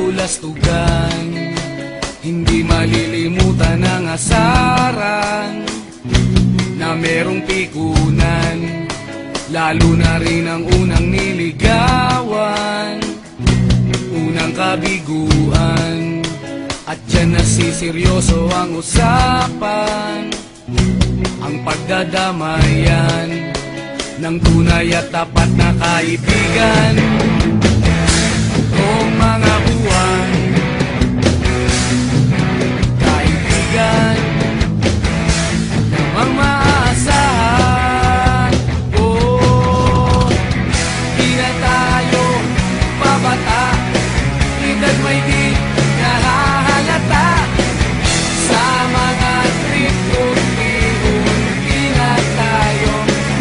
kabulastugan. Hindi malilimutan ang asaran na merong pikunan, lalo na rin ang unang niligawan, unang kabiguan. At dyan nasiseryoso ang usapan, ang pagdadamayan ng tunay at tapat na kaibigan. Noong mga buwan, kaibigan namang maaasahan. Oh, di na tayo babata, edad may di nahahalata. Sa mga trip unti-unti na tayo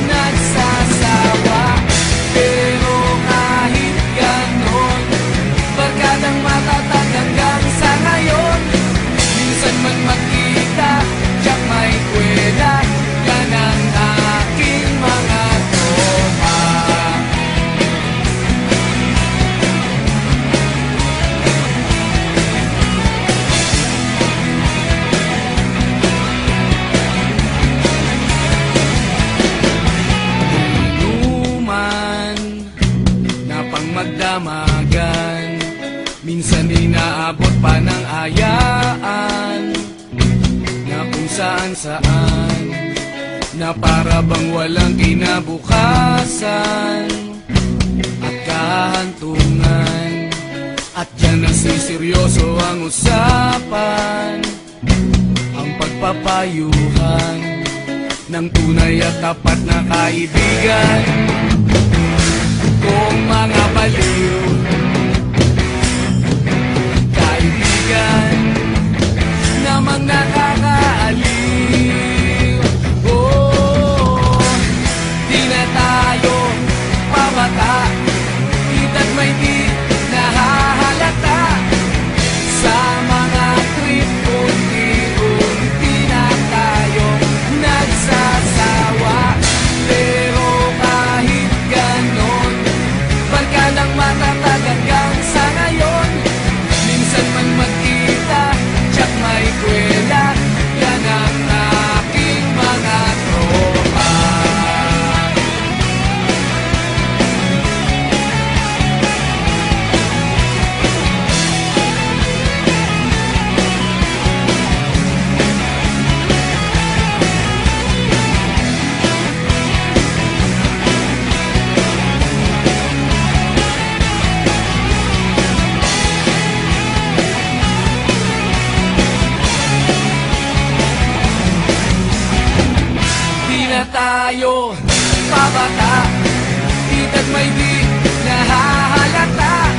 nagsasawa. Pero kahit ganon, barkadang matatag hanggang sa ngayon. Minsan man magkita, tiyak may kwela, yan ang aking mga tropa. Inuman na pang magdamagan, minsan inaabot pa ng ayaan, na kung saan-saan, na para bang walang kinabukasan at kahantungan. At dyan nasiseryoso ang usapan, ang pagpapayuhan ng tunay at tapat na kaibigan. Kung mga baliw, kaibigan namang nakakaaliw. Oh, di na tayo pabata, edad may di nahahalata. Sa mga trip unti-unti na tayo nagsasawa. Pero kahit ganon, barkadang matatag hanggang sa ngayon. Minsan man magkita, tiyak may kwela, yan ang aking mga tropa. Di na tayo pabata, edad may di nahahalata.